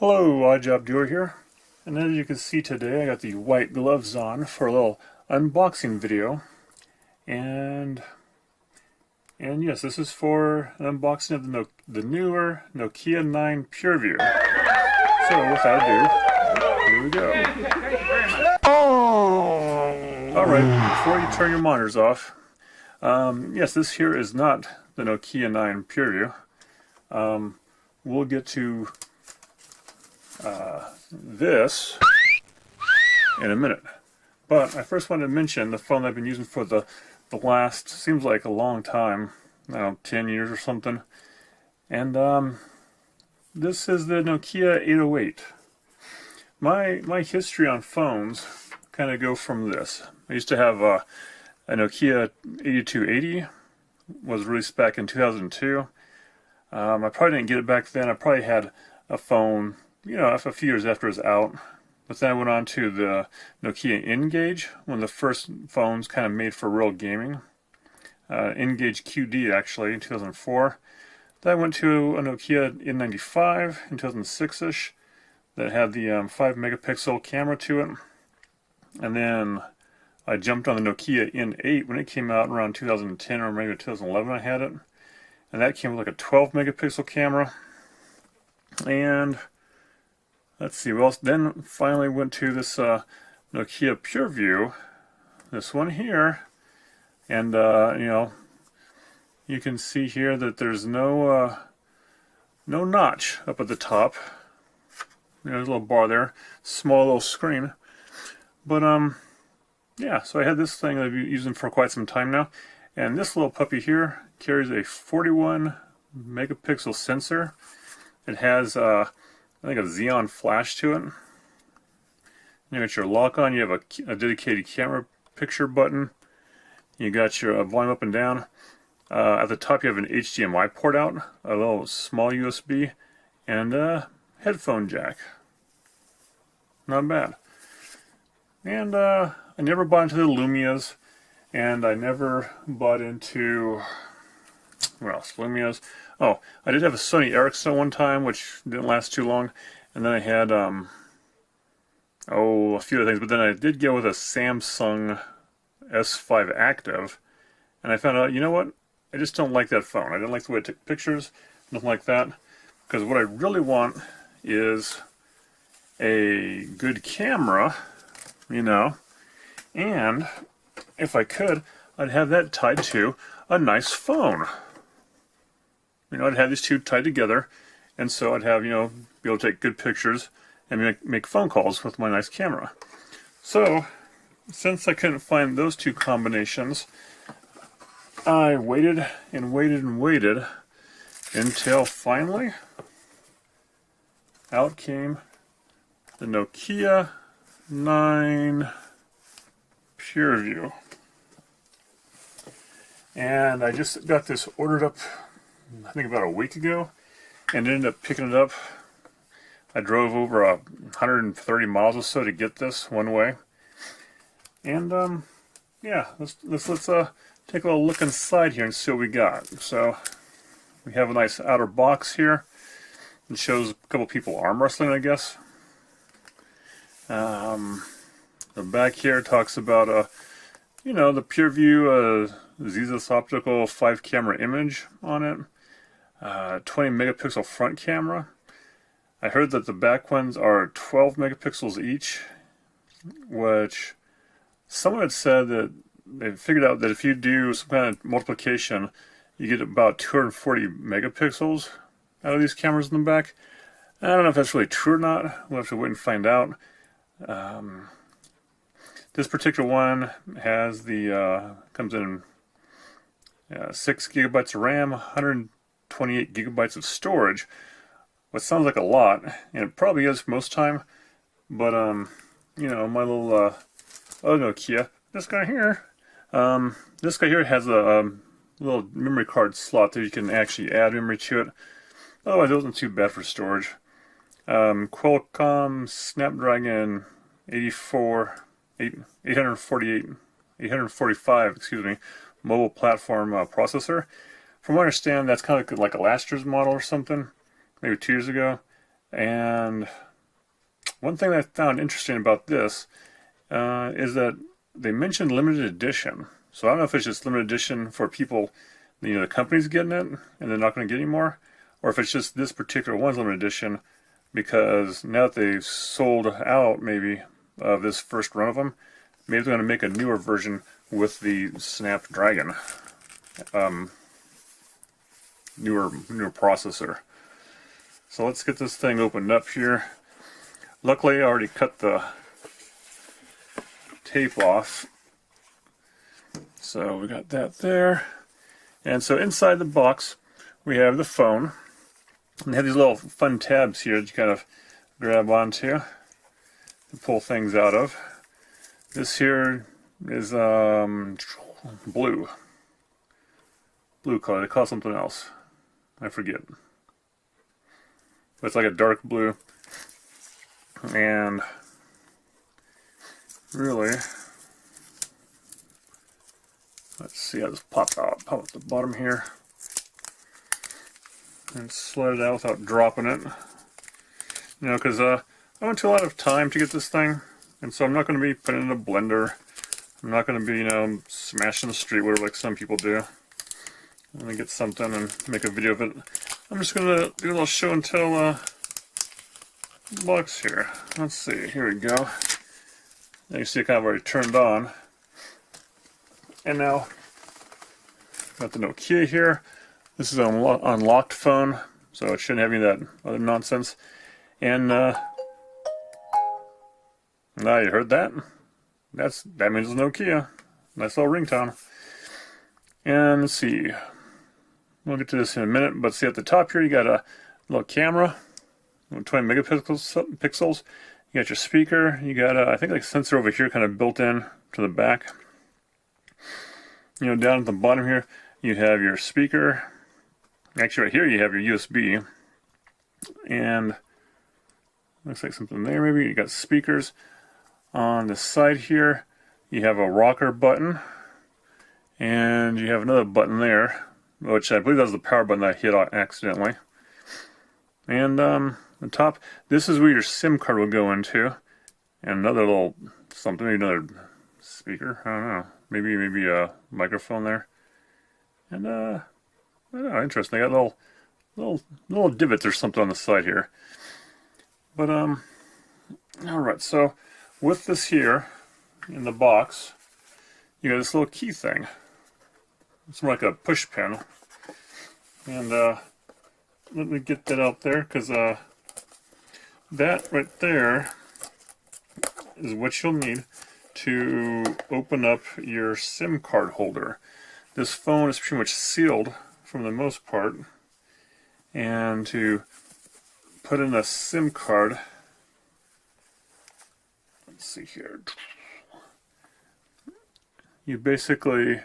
Hello, Odd Job Doer here, and as you can see today I got the white gloves on for a little unboxing video, and yes, this is for an unboxing of the newer Nokia 9 PureView. So without ado, here we go. Alright, before you turn your monitors off, yes, this here is not the Nokia 9 PureView. We'll get to this in a minute, but I first wanted to mention the phone I've been using for the last, seems like a long time, I don't know, 10 years or something, and this is the Nokia 808. My history on phones kind of go from this. I used to have a Nokia 8280, was released back in 2002. I probably didn't get it back then. I probably had a phone, you know, a few years after it was out. But then I went on to the Nokia N-Gage, one of the first phones kind of made for real gaming. N-Gage QD, actually, in 2004. Then I went to a Nokia N95 in 2006-ish that had the 5 megapixel camera to it. And then I jumped on the Nokia N8 when it came out around 2010 or maybe 2011 I had it. And that came with like a 12 megapixel camera. And let's see, well, then finally went to this Nokia PureView, this one here, and you know, you can see here that there's no notch up at the top. You know, there's a little bar there, small little screen, but yeah. So I had this thing that I've been using for quite some time now, and this little puppy here carries a 41 megapixel sensor. It has I think a Xeon flash to it. You got your lock on, you have a dedicated camera picture button. You got your volume up and down. At the top you have an HDMI port out, a little small USB, and a headphone jack. Not bad. And I never bought into the Lumias, and I never bought into, what else, Lumias. Oh, I did have a Sony Ericsson at one time, which didn't last too long. And then I had, a few other things. But then I did go with a Samsung S5 Active. And I found out, you know what? I just don't like that phone. I didn't like the way it took pictures, nothing like that. Because what I really want is a good camera, you know. And if I could, I'd have that tied to a nice phone. You know, I'd have these two tied together, and so I'd have, you know, be able to take good pictures and make phone calls with my nice camera. So, since I couldn't find those two combinations, I waited and waited and waited until finally out came the Nokia 9 PureView. And I just got this ordered up, I think about a week ago, and ended up picking it up. I drove over 130 miles or so to get this one way. And yeah, let's take a little look inside here and see what we got. So we have a nice outer box here. It shows a couple people arm wrestling, I guess. The back here talks about you know, the PureView Zizos optical 5 camera image on it. 20 megapixel front camera. I heard that the back ones are 12 megapixels each, which someone had said that they figured out that if you do some kind of multiplication, you get about 240 megapixels out of these cameras in the back. I don't know if that's really true or not. We'll have to wait and find out. This particular one has the comes in 6 gigabytes of RAM, 128 gigabytes of storage, what sounds like a lot, and it probably is most time, but you know, my little other Nokia, this guy here has a little memory card slot that you can actually add memory to it. Otherwise it wasn't too bad for storage. Qualcomm Snapdragon 845, excuse me, mobile platform processor. From what I understand, that's kind of like a last year's model or something, maybe 2 years ago. And one thing that I found interesting about this is that they mentioned limited edition. So I don't know if it's just limited edition for people, you know, the company's getting it and they're not going to get any more, or if it's just this particular one's limited edition because now that they've sold out maybe of this first run of them, maybe they're going to make a newer version with the Snapdragon newer processor. So let's get this thing opened up here. Luckily, I already cut the tape off. So we got that there. And so inside the box, we have the phone. And they have these little fun tabs here that you kind of grab onto and pull things out of. This here is blue color. They call it something else. I forget. But it's like a dark blue. And really, let's see how this pops out. Pop at the bottom here. And slide it out without dropping it. You know, because I went to a lot of time to get this thing. And so I'm not going to be putting it in a blender. I'm not going to be, you know, smashing the street whatever like some people do. I'm going to get something and make a video of it. I'm just going to do a little show and tell box here. Let's see. Here we go. Now you see it kind of already turned on. And now, got the Nokia here. This is an unlocked phone, so it shouldn't have any of that other nonsense. And now you heard that? That means it's Nokia. Nice little ringtone. And let's see. We'll get to this in a minute, but see at the top here you got a little camera, 20 megapixels. You got your speaker. You got I think like a sensor over here, kind of built in to the back. You know, down at the bottom here you have your speaker. Actually, right here you have your USB, and looks like something there. Maybe you got speakers. On the side here, you have a rocker button, and you have another button there, which I believe that was the power button that I hit accidentally. And the top, this is where your SIM card will go into, and another little something, maybe another speaker. I don't know. Maybe a microphone there, and I don't know, interesting. I got little divots or something on the side here. But all right. So with this here in the box, you got this little key thing. It's more like a push pin. And let me get that out there, because that right there is what you'll need to open up your SIM card holder. This phone is pretty much sealed for the most part, and to put in a SIM card, let's see here, you basically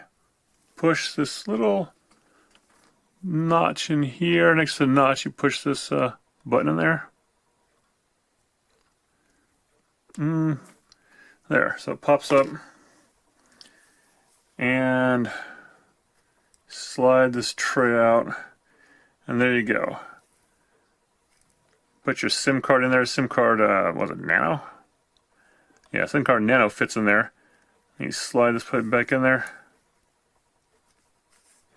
push this little notch in here. Next to the notch you push this button in there. There, so it pops up, and slide this tray out, and there you go. Put your SIM card in there. SIM card, was it Nano? Yeah, SIM card Nano fits in there. And you slide this, put it back in there,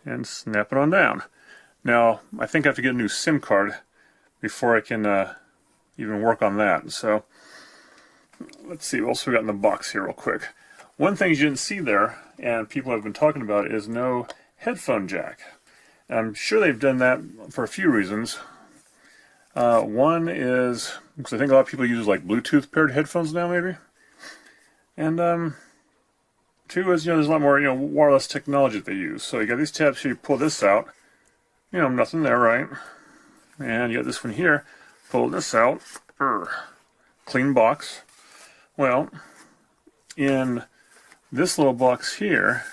and snap it on down. Now, I think I have to get a new SIM card before I can even work on that. So, let's see what else we got in the box here real quick. One thing you didn't see there, and people have been talking about, is no headphone jack. And I'm sure they've done that for a few reasons. One is because I think a lot of people use like Bluetooth paired headphones now, maybe. And two is, you know, there's a lot more, you know, wireless technology that they use. So you got these tabs here, you pull this out, you know, nothing there, right? And you got this one here, pull this out, clean box. Well, in this little box here,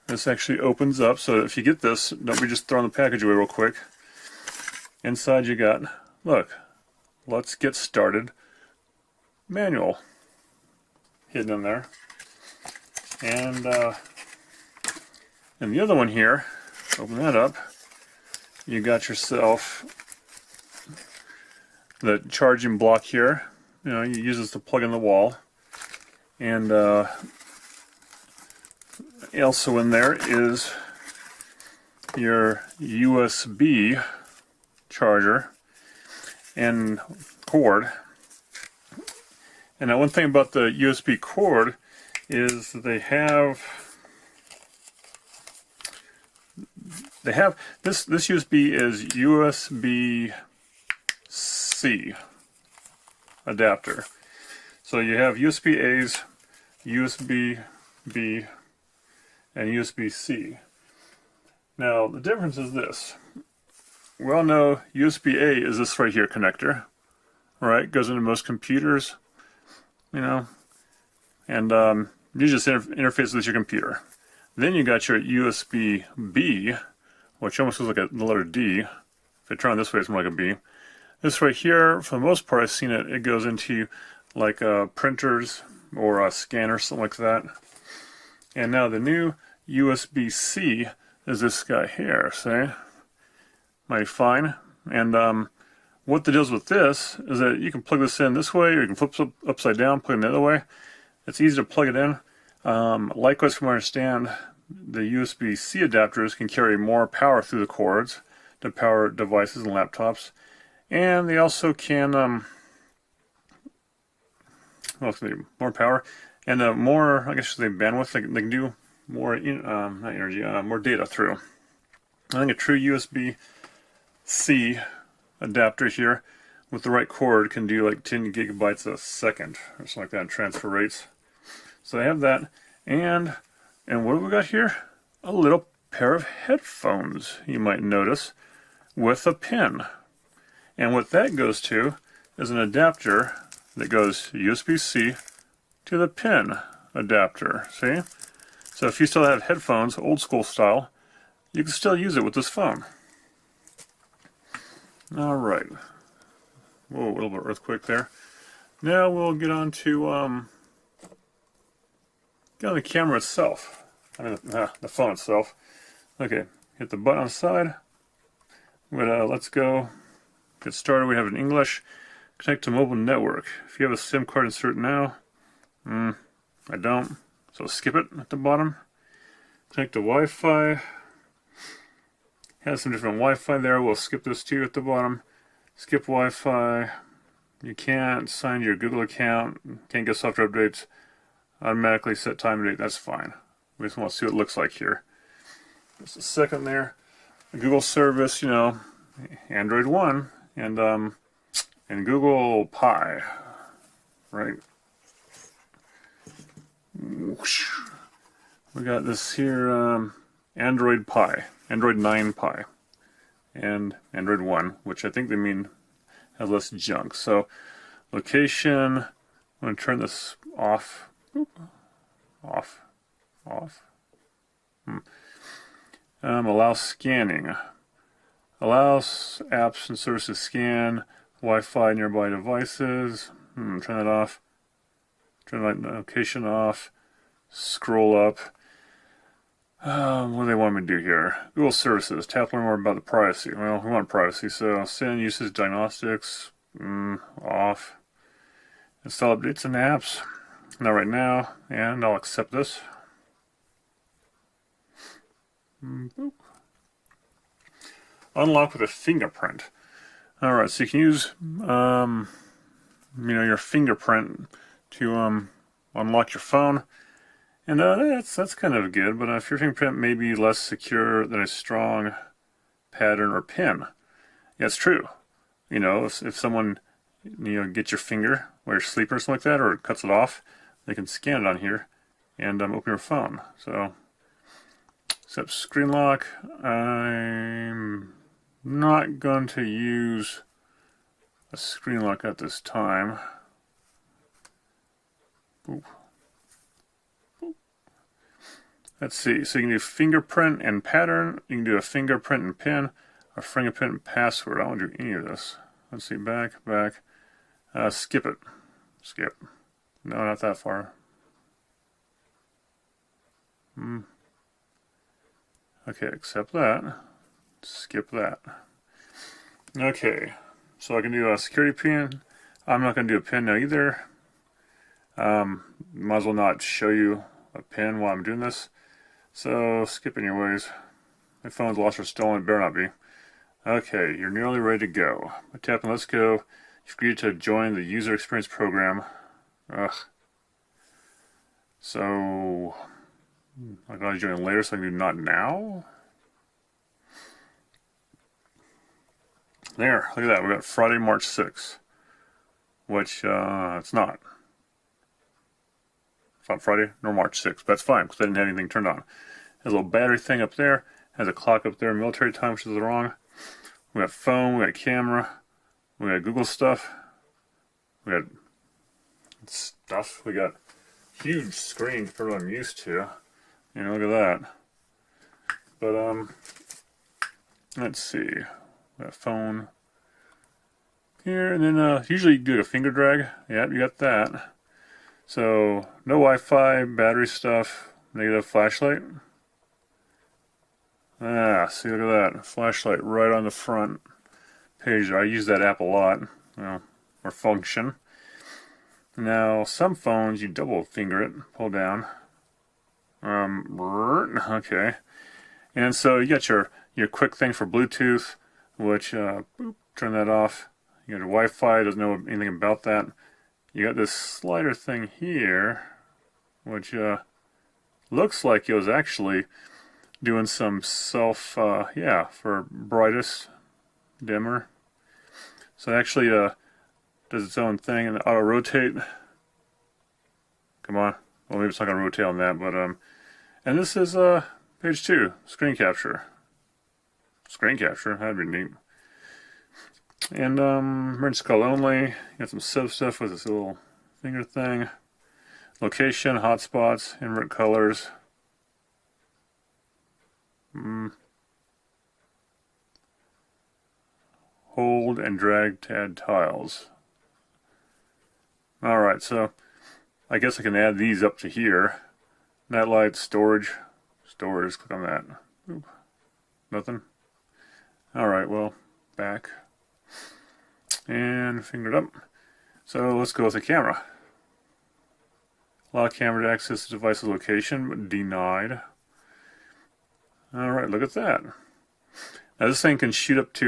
this actually opens up, so if you get this, don't be just throwing the package away real quick. Inside you got, look, let's get started manual hidden in there. And the other one here, open that up, you got yourself the charging block here. You know, you use this to plug in the wall. And also in there is your USB charger and cord. And now one thing about the USB cord is they have this USB is USB-C adapter. So you have USB-A's, USB-B, and USB-C. Now the difference is this. We all know USB-A is this right here connector, right? Goes into most computers, you know, and you just interface with your computer. Then you got your USB-B, which almost looks like the letter D. If I turn it this way, it's more like a B. This right here, for the most part, I've seen it goes into like printers or scanners, something like that. And now the new USB-C is this guy here, see? Mighty fine. And what the deal is with this is that you can plug this in this way, or you can flip it upside down, plug it the other way. It's easy to plug it in. Likewise, from what I understand, the USB-C adapters can carry more power through the cords to power devices and laptops. And they also can, more power and more, I guess, say bandwidth. They can do more, not energy, more data through. I think a true USB-C adapter here with the right cord can do like 10 gigabytes a second or something like that in transfer rates. So I have that, and what have we got here? A little pair of headphones, you might notice, with a pin. And what that goes to is an adapter that goes USB-C to the pin adapter, see? So if you still have headphones, old school style, you can still use it with this phone. Alright. Whoa, a little bit of earthquake there. Now we'll get on to the camera itself. I mean, the phone itself. Okay, hit the button on the side. But let's go. Get started. We have it in English. Connect to mobile network. If you have a SIM card, insert now. I don't. So skip it at the bottom. Connect to Wi-Fi. Has some different Wi-Fi there. We'll skip this too at the bottom. Skip Wi-Fi. You can't sign your Google account. Can't get software updates. Automatically set time and date. That's fine. We just want to see what it looks like here. Just a second there. The Google service, you know, Android One and Google Pi, right? Whoosh. We got this here, Android Pi, Android 9 Pi, and Android One, which I think they mean has less junk. So, location. I'm going to turn this off. Off. Allow scanning. Allows apps and services scan Wi-Fi nearby devices. Turn that off. Turn that location off. Scroll up. What do they want me to do here? Google services. Tap learn more about the privacy. Well, we want privacy, so send usage diagnostics. Off. Install updates and apps. Not right now, and I'll accept this. Boop. Unlock with a fingerprint. Alright, so you can use your fingerprint to unlock your phone. And that's kind of good, but if your fingerprint may be less secure than a strong pattern or pin. Yeah, it's true. You know, if someone gets your finger while you're sleeping or something like that, or it cuts it off, they can scan it on here and open your phone. So, except screen lock, I'm not going to use a screen lock at this time. Boop. Boop. Let's see, so you can do fingerprint and pattern, you can do a fingerprint and pin, a fingerprint and password. I don't want to do any of this. Let's see, back, skip it, skip. No, not that far. Okay, accept that. Skip that. Okay, So I can do a security pin. I'm not going to do a pin now either. Might as well not show you a pin while I'm doing this. So skip anyways. My phone's lost or stolen. It better not be. Okay, you're nearly ready to go. I tap on let's go. You've agreed to join the user experience program. Ugh. So I gotta join later, so I can do not now. There, look at that. We got Friday, March 6th, which it's not. It's not Friday nor March 6th. But that's fine because I didn't have anything turned on. Has a little battery thing up there. Has a clock up there. Military time, which is wrong. We got phone. We got camera. We got Google stuff. We got stuff. We got huge screen for what I'm used to. You know, look at that. But let's see. We got phone here, and then usually you do a finger drag. Yeah, you got that. So no Wi-Fi, battery stuff, negative flashlight. Ah, see, look at that. Flashlight right on the front page. I use that app a lot, you know, or function. Now, some phones, you double finger it, pull down. Okay. And so you got your quick thing for Bluetooth, which, boop, turn that off. You got your Wi-Fi, doesn't know anything about that. You got this slider thing here, which looks like it was actually doing some yeah, for brightest, dimmer. So it actually does its own thing and auto rotate. Come on. Well, maybe it's not gonna rotate on that, but and this is page 2, screen capture. Screen capture, that'd be neat. And emergency call only. Got some sub stuff with this little finger thing. Location, hotspots, invert colors. Hold and drag to add tiles. Alright, so I guess I can add these up to here. Night light, storage. Storage, click on that. Oop. Nothing. Alright, well, back. And finger it up. So let's go with the camera. Allow camera to access the device's location, but denied. Alright, look at that. Now this thing can shoot up to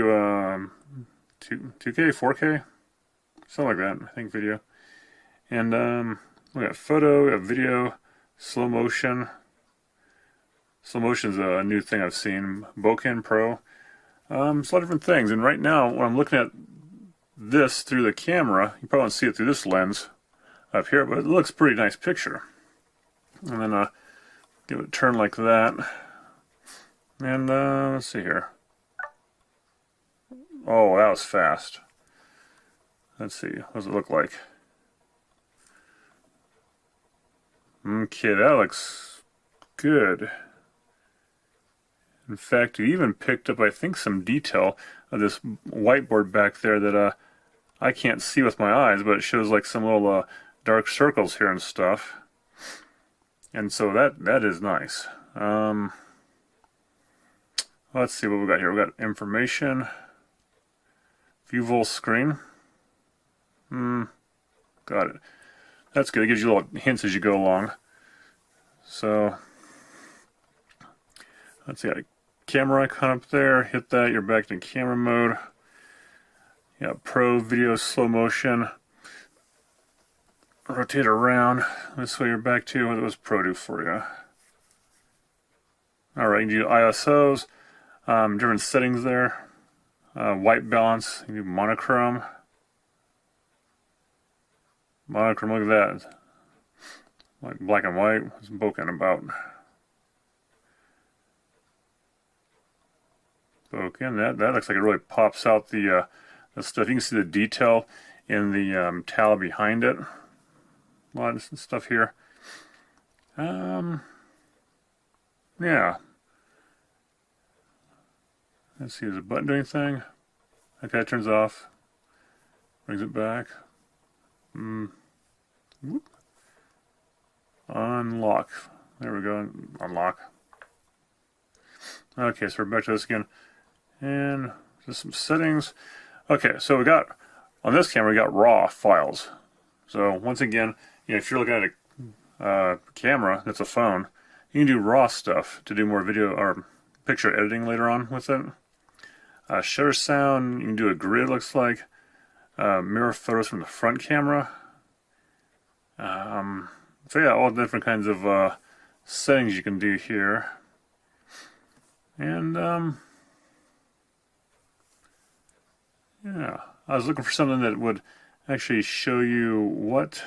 2K, 4K? Something like that, I think, video. And we got photo, we got video, slow motion. Slow motion is a new thing I've seen. Bokeh Pro. It's a lot of different things. And right now, when I'm looking at this through the camera, you probably won't see it through this lens up here, but it looks a pretty nice picture. And then give it a turn like that. And let's see here. Oh, that was fast. Let's see. What does it look like? Okay, that looks good. In fact, it even picked up, I think, some detail of this whiteboard back there that I can't see with my eyes, but it shows like some little dark circles here and stuff. And so that is nice. Let's see what we got here. We got information, view full screen. Got it. That's good. It gives you little hints as you go along. So let's see. Got a camera icon up there. Hit that. You're back in camera mode. Yeah, Pro video slow motion. Rotate around. This way you're back to what does Pro do for you. Alright, you can do ISOs, different settings there. White balance, you can do monochrome. Monochrome, look at that. Like black and white, what's bokeh about? Bokeh, that looks like it really pops out the stuff. You can see the detail in the towel behind it. A lot of stuff here. Yeah. Let's see, does the button do anything? Okay, it turns off. Brings it back. Whoop. Unlock. There we go. Unlock. Okay, so we're back to this again. And just some settings. Okay, so we got, on this camera, we got raw files. So once again, if you're looking at a camera that's a phone, you can do raw stuff to do more video or picture editing later on with it. Shutter sound, you can do a grid, looks like. Mirror photos from the front camera. So yeah, all different kinds of settings you can do here. And yeah, I was looking for something that would actually show you what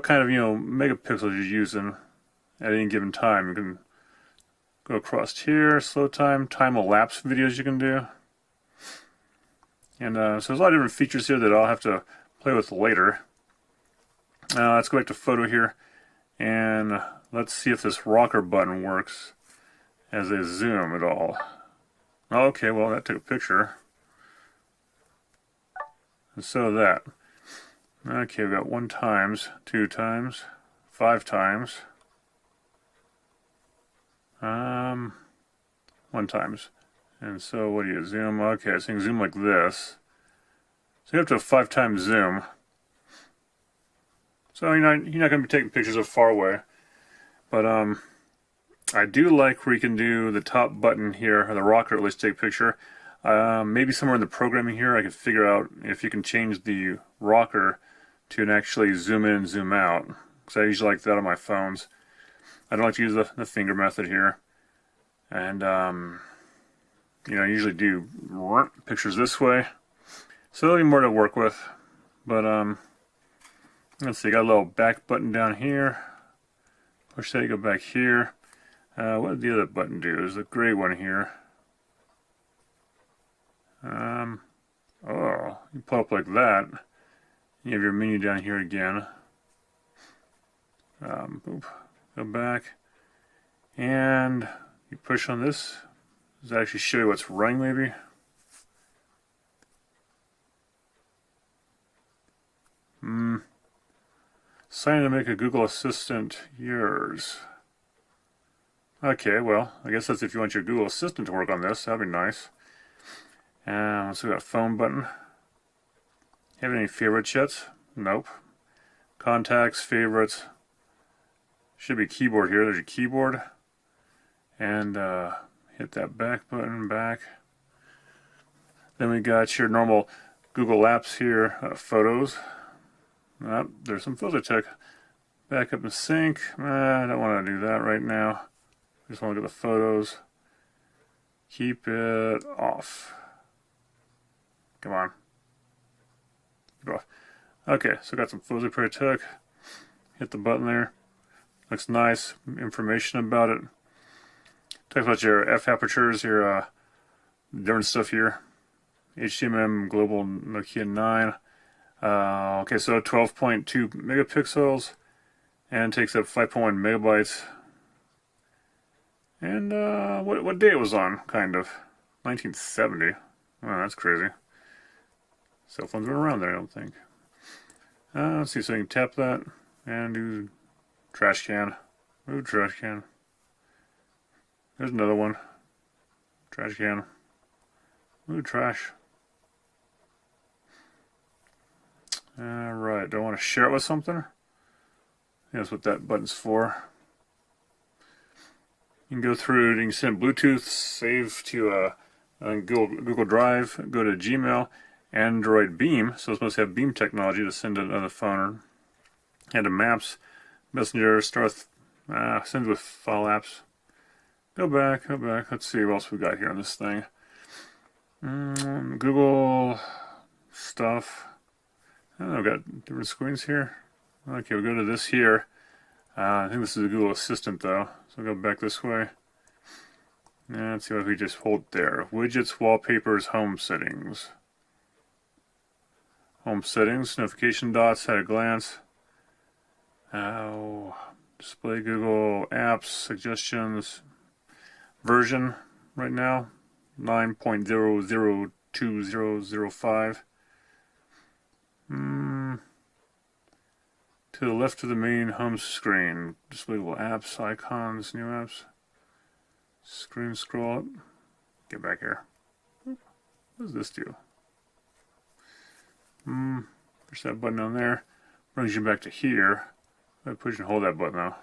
kind of megapixels you're using at any given time. You can go across here, slow time elapse videos you can do. And so there's a lot of different features here that I'll have to play with later. Let's go back to photo here, and let's see if this rocker button works as a zoom at all. Okay, well that took a picture. And so that. Okay, we've got 1 times, 2 times, 5 times. 1 times. And so what do you zoom? Okay, so you can zoom like this. So you have to have 5 times zoom. So you're not going to be taking pictures of far away. But I do like where you can do the top button here, or the rocker at least take a picture. Maybe somewhere in the programming here I could figure out if you can change the rocker to actually zoom in and zoom out. Because I usually like that on my phones. I don't like to use the finger method here. And I usually do pictures this way. So there'll be more to work with. But let's see, got a little back button down here. Push that, you go back here. What did the other button do? There's a gray one here. Oh, you pull up like that. You have your menu down here again. Go back. And you push on this. Does that actually show you what's running, maybe? Sign in to make a Google Assistant yours. Okay, well, I guess that's if you want your Google Assistant to work on this. That'd be nice. And so we got a phone button. Have any favorites yet? Nope. Contacts, favorites. Should be keyboard here. There's your keyboard. And hit that back button, back. Then we got your normal Google Apps here, photos. There's some photos I took. Back up and sync. I don't want to do that right now. Just want to look at the photos. Keep it off. Come on. Keep it off. Okay, so got some photos I took. Hit the button there. Looks nice. Information about it. Talks about your f apertures, your different stuff here. HDMI global Nokia 9. Okay, so 12.2 megapixels and takes up 5.1 megabytes. And what day it was on, kind of. 1970. Oh, that's crazy. Cell phones were around there, I don't think. Let's see, so you can tap that and do trash can. Move trash can. There's another one. Trash can. Move trash. Alright, do I want to share it with something? That's what that button's for. You can go through, you can send Bluetooth, save to Google Drive, go to Gmail, Android Beam, so it's supposed to have Beam technology to send to another phone, and to Maps, Messenger, send with file apps. Go back, let's see what else we got here on this thing. Google stuff. Oh, we've got different screens here. Okay, we'll go to this here. I think this is a Google Assistant though, so we'll go back this way. And let's see what we just hold there. Widgets, wallpapers, home settings. Home settings, notification dots at a glance. Display Google apps, suggestions. Version right now, 9.00205. To the left of the main home screen, display apps, icons, new apps. Screen scroll up. Get back here. What does this do? Push that button on there. Brings you back to here. Push and hold that button now.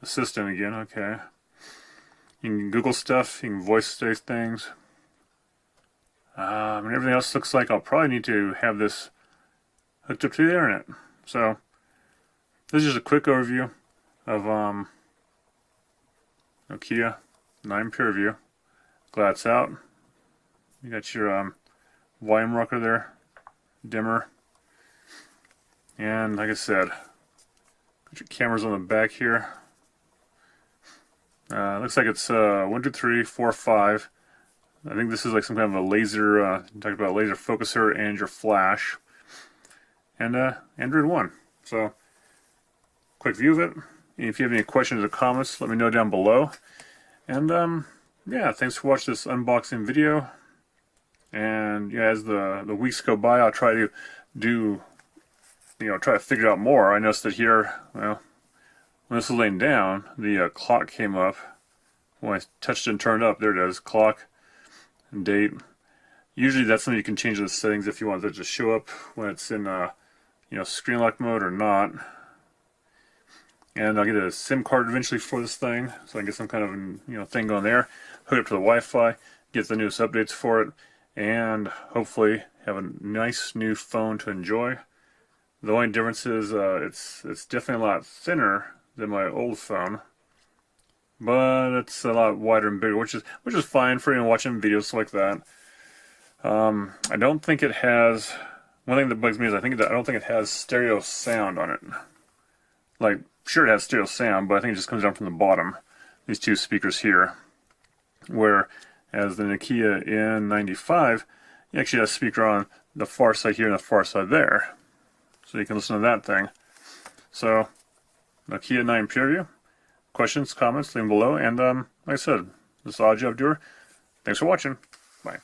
Assistant again, okay. You can Google stuff, you can voice say things. And everything else looks like I'll probably need to have this hooked up to the internet. So, this is just a quick overview of Nokia 9 PureView. Glad it's out. You got your volume rocker there, dimmer. And like I said, got your cameras on the back here. Looks like it's 1, 2, 3, 4, 5. I think this is like some kind of a laser, talking about a laser focuser and your flash. And Android One. So, quick view of it. If you have any questions or comments, let me know down below. And yeah, thanks for watching this unboxing video. And yeah, as the weeks go by, I'll try to try to figure out more. I noticed that here, well, when this was laying down, the clock came up. When I touched it and turned up, there it is, clock and date. Usually that's something you can change the settings if you want it to show up when it's in screen lock mode or not. And I'll get a SIM card eventually for this thing, so I can get some kind of thing going there. Hook it up to the Wi-Fi, get the newest updates for it, and hopefully have a nice new phone to enjoy. The only difference is it's definitely a lot thinner than my old phone, but it's a lot wider and bigger, which is fine for watching videos like that. I don't think it has. One thing that bugs me is I don't think it has stereo sound on it. Like, sure it has stereo sound, but I think it just comes down from the bottom. These two speakers here. Whereas the Nokia N95, you actually have a speaker on the far side here and the far side there. So you can listen to that thing. So, Nokia 9 PureView. Questions, comments, leave them below. And like I said, this is Odd Job Doer. Thanks for watching. Bye.